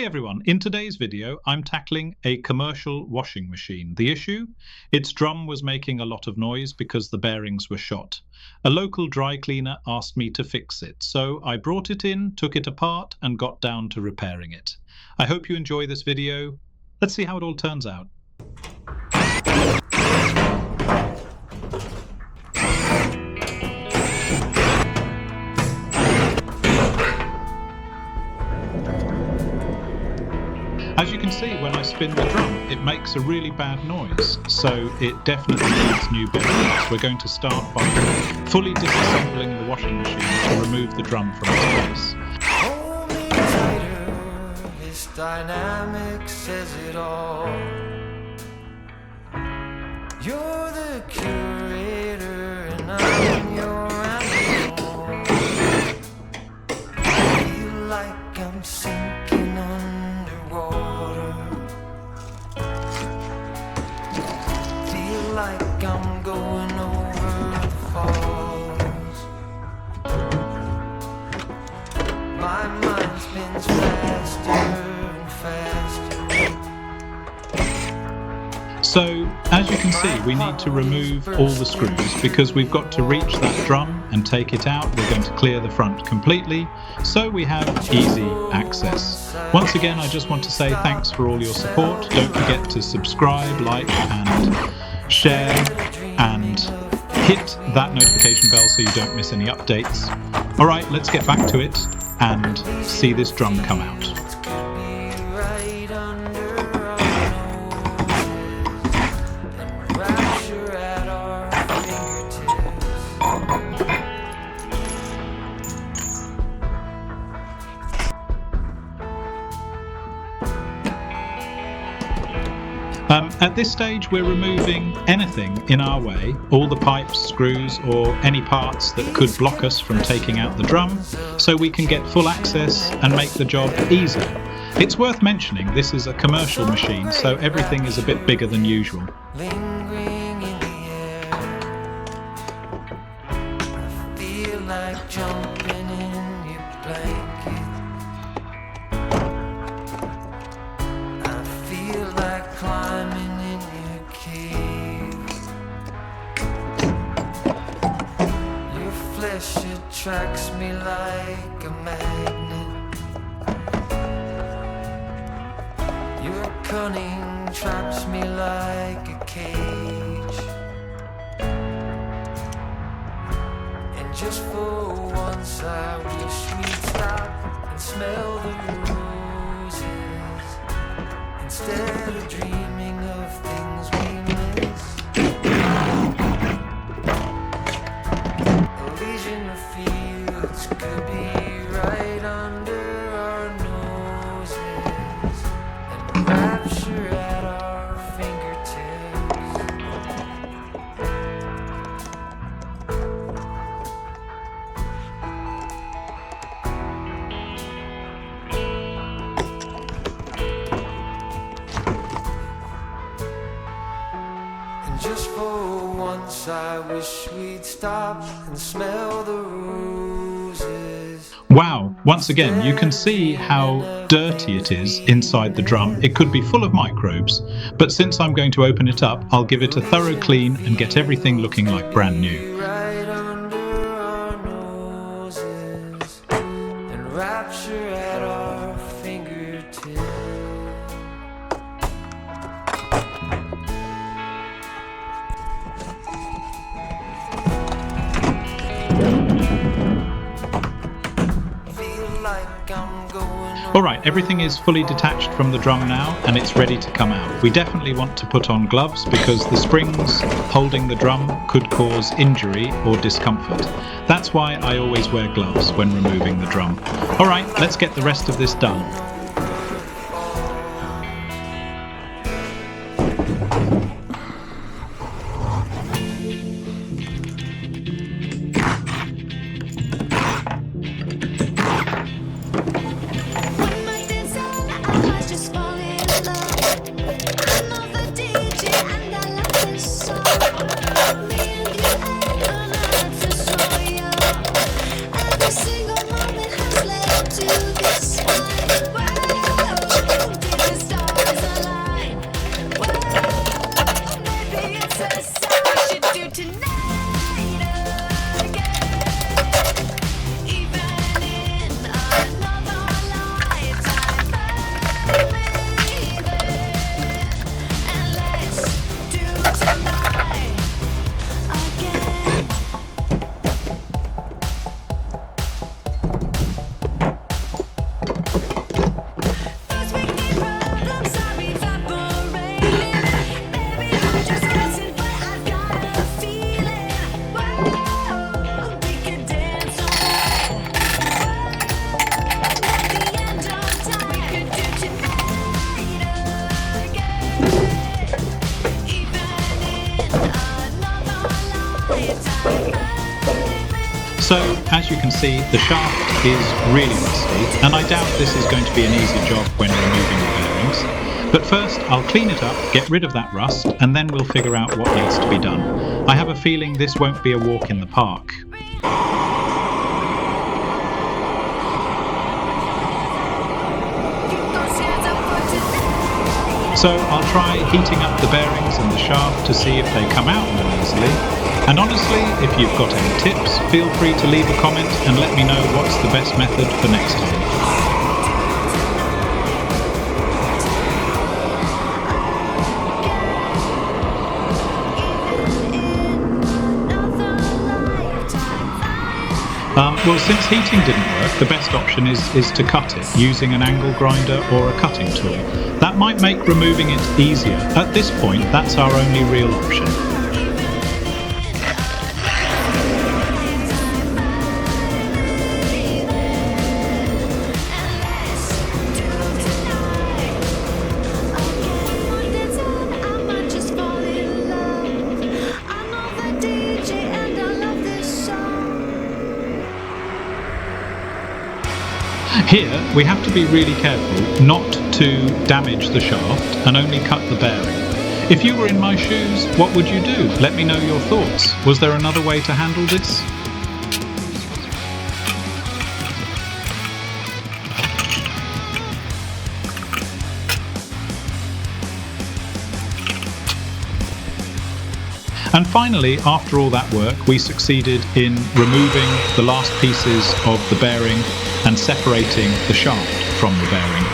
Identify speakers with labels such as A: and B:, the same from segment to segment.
A: Hey everyone, in today's video I'm tackling a commercial washing machine. The issue? Its drum was making a lot of noise because the bearings were shot. A local dry cleaner asked me to fix it, so I brought it in, took it apart and got down to repairing it. I hope you enjoy this video. Let's see how it all turns out. As you can see, when I spin the drum, it makes a really bad noise, so it definitely needs new bearings. We're going to start by fully disassembling the washing machine to remove the drum from its place.
B: Hold me tighter, this dynamic says it all. You're the curator and I'm your animal. I feel like I'm sinking underwater. Feel like I'm going over the falls. My mind spins faster and faster.
A: So, as you can see, we need to remove all the screws because we've got to reach that drum and take it out. We're going to clear the front completely, so we have easy access. Once again, I just want to say thanks for all your support. Don't forget to subscribe, like and share and hit that notification bell so you don't miss any updates. Alright, let's get back to it and see this drum come out. At this stage we're removing anything in our way, all the pipes, screws or any parts that could block us from taking out the drum, so we can get full access and make the job easier. It's worth mentioning this is a commercial machine, so everything is a bit bigger than usual.
B: Lingering in the air, I feel like jumping in your blanket. I feel like climbing in your cave. Your flesh attracts me like a magnet. Your cunning traps me like a cage. And just for once I wish we'd stop and smell the roses instead of dreaming of things we miss. A legion of fields could be right under our noses and rapture at our fingertips. And just for once I wish we'd stop and smell the roses.
A: Wow, once again you can see how dirty it is inside the drum. It could be full of microbes, but since I'm going to open it up, I'll give it a thorough clean and get everything looking like brand new.
B: Right under our noses and rapture at our fingertips. Feel like I'm going
A: Alright, everything is fully detached from the drum now and it's ready to come out. We definitely want to put on gloves because the springs holding the drum could cause injury or discomfort. That's why I always wear gloves when removing the drum. Alright, let's get the rest of this done.
C: Every single moment has led to this point.
A: see, the shaft is really rusty, and I doubt this is going to be an easy job when removing the bearings. But first, I'll clean it up, get rid of that rust, and then we'll figure out what needs to be done. I have a feeling this won't be a walk in the park. So I'll try heating up the bearings and the shaft to see if they come out more easily. And honestly, if you've got any tips, feel free to leave a comment and let me know what's the best method for next time. Well, since heating didn't work, the best option is to cut it using an angle grinder or a cutting tool. That might make removing it easier. At this point, that's our only real option. Here, we have to be really careful not to damage the shaft and only cut the bearing. If you were in my shoes, what would you do? Let me know your thoughts. Was there another way to handle this? And finally, after all that work, we succeeded in removing the last pieces of the bearing and separating the shaft from the bearing.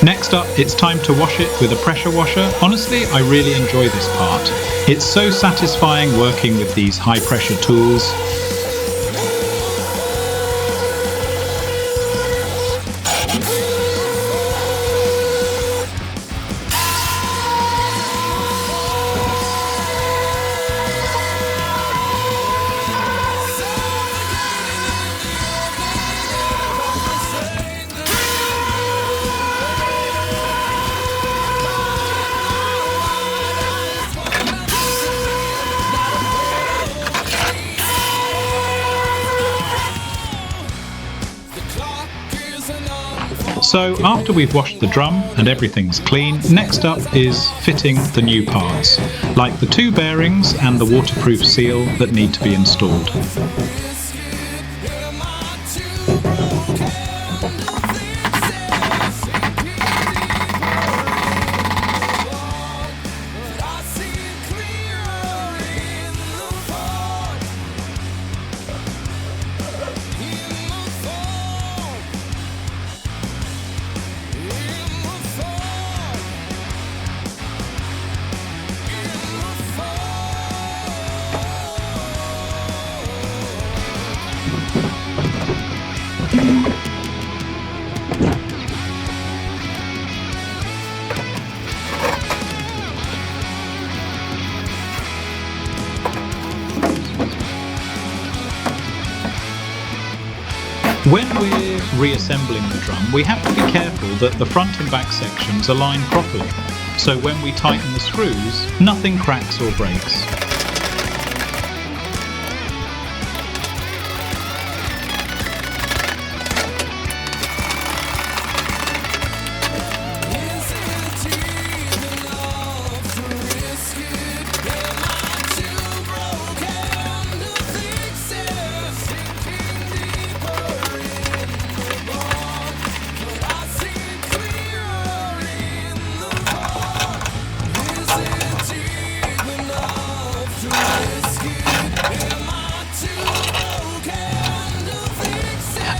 A: Next up, it's time to wash it with a pressure washer. Honestly, I really enjoy this part. It's so satisfying working with these high pressure tools. So after we've washed the drum and everything's clean, next up is fitting the new parts, like the two bearings and the waterproof seal that need to be installed. When we're reassembling the drum, we have to be careful that the front and back sections align properly, so when we tighten the screws, nothing cracks or breaks.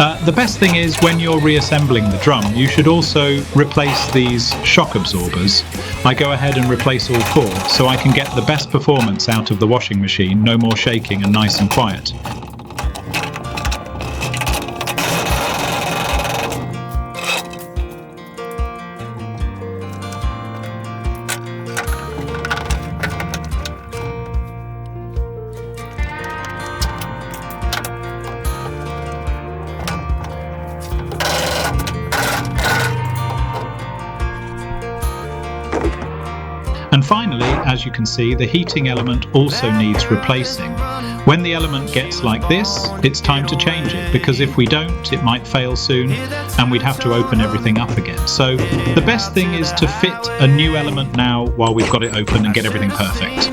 A: The best thing is when you're reassembling the drum, you should also replace these shock absorbers. I go ahead and replace all 4 so I can get the best performance out of the washing machine, no more shaking and nice and quiet. And finally, as you can see, the heating element also needs replacing. When the element gets like this, it's time to change it, because if we don't, it might fail soon and we'd have to open everything up again. So the best thing is to fit a new element now while we've got it open and get everything perfect.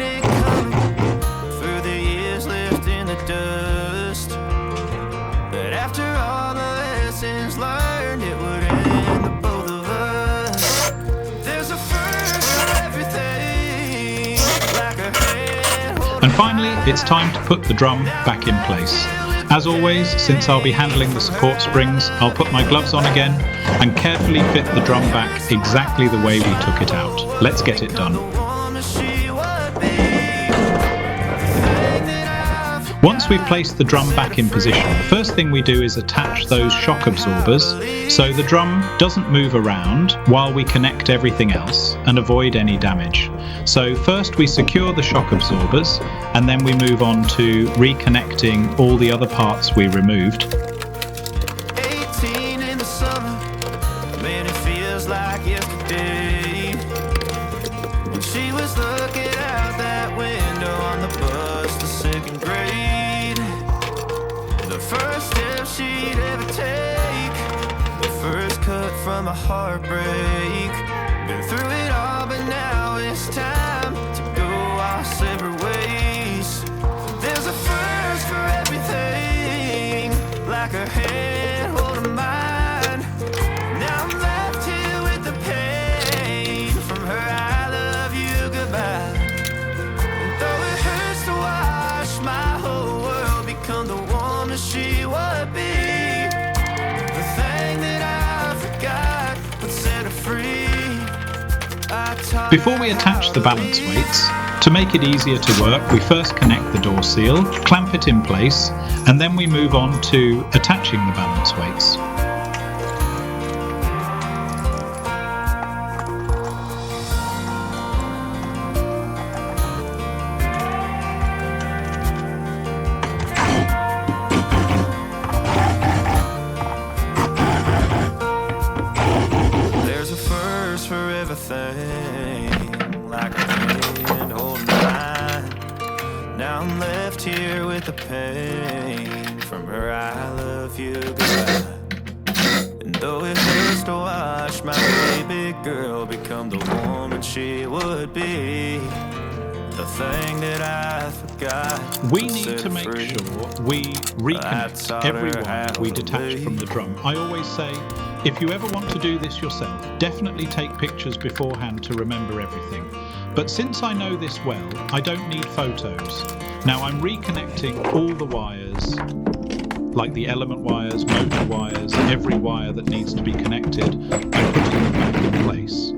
A: And finally, it's time to put the drum back in place. As always, since I'll be handling the support springs, I'll put my gloves on again and carefully fit the drum back exactly the way we took it out. Let's get it done. Once we've placed the drum back in position, the first thing we do is attach those shock absorbers so the drum doesn't move around while we connect everything else and avoid any damage. So first we secure the shock absorbers and then we move on to reconnecting all the other parts we removed.
B: 18 in the summer, man, it feels like yesterday. When she was looking out that window on the bus to 2nd grade. The first step she'd ever take, the first cut from a heartbreak. Been through it all, but now it's time to go our separate ways. There's a first for everything, like her hand holding mine. Now I'm left here with the pain from her I love you goodbye. And though it hurts to watch my whole world become the woman she would be, the thing that I forgot would set her free.
A: Before we attach the balance weights, to make it easier to work, we first connect the door seal, clamp it in place, and then we move on to attaching the balance weights.
B: There's a first for everything, like a hand holding mine. Now I'm left here with the pain from her I love you goodbye. And though it hurts to watch my baby girl become the woman she would be, the thing that I forgot.
A: We need to make sure we reconnect every wire we detach from the drum. I always say, if you ever want to do this yourself, definitely take pictures beforehand to remember everything. But since I know this well, I don't need photos. Now I'm reconnecting all the wires, like the element wires, motor wires, every wire that needs to be connected, and putting them back in place.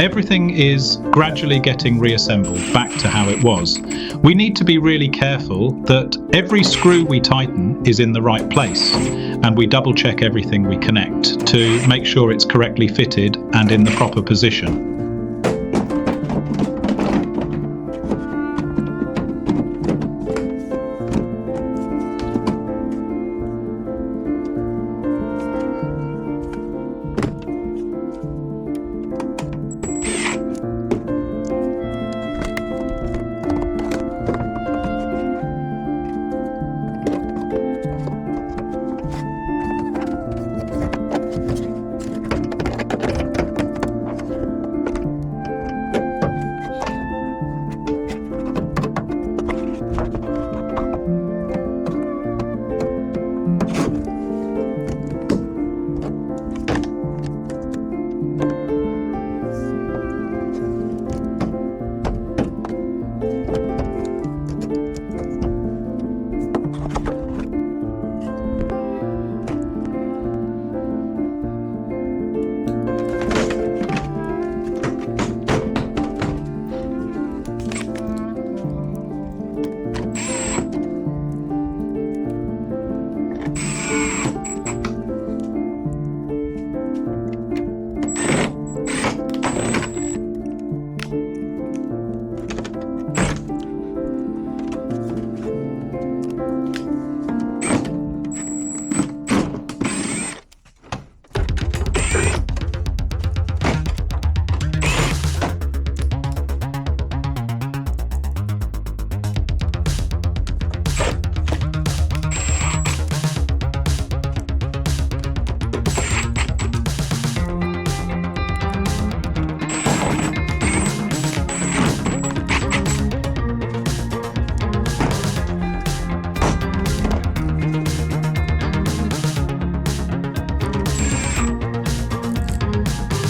A: everything is gradually getting reassembled back to how it was. We need to be really careful that every screw we tighten is in the right place, and we double check everything we connect to make sure it's correctly fitted and in the proper position.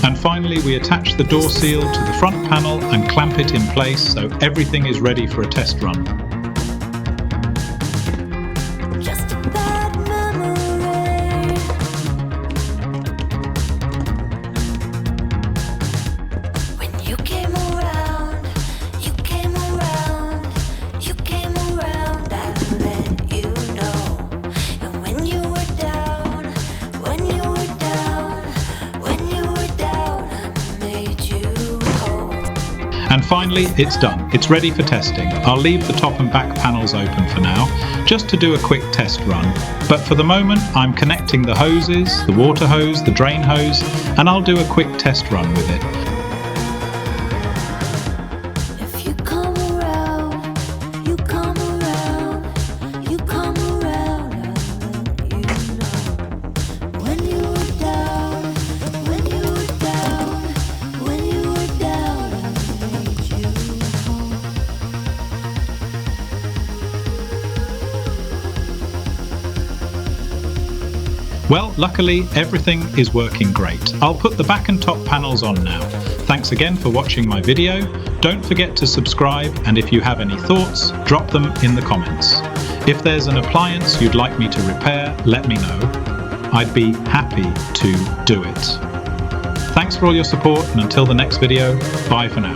A: And finally, we attach the door seal to the front panel and clamp it in place so everything is ready for a test run.
C: Just a bad memory. When you came around, you came around, you came around, I let you know. And when you were down, when you were down, when you were down, I made you whole.
A: And finally, it's done. It's ready for testing. I'll leave the top and back panels open for now, just to do a quick test run. But for the moment, I'm connecting the hoses, the water hose, the drain hose, and I'll do a quick test run with it.
C: If you come around, you come around, you come around, I'll let you know. When you were down, when you were down, when you were down, I made you whole.
A: Well, luckily, everything is working great. I'll put the back and top panels on now. Thanks again for watching my video. Don't forget to subscribe, and if you have any thoughts, drop them in the comments. If there's an appliance you'd like me to repair, let me know. I'd be happy to do it. Thanks for all your support, and until the next video, bye for now.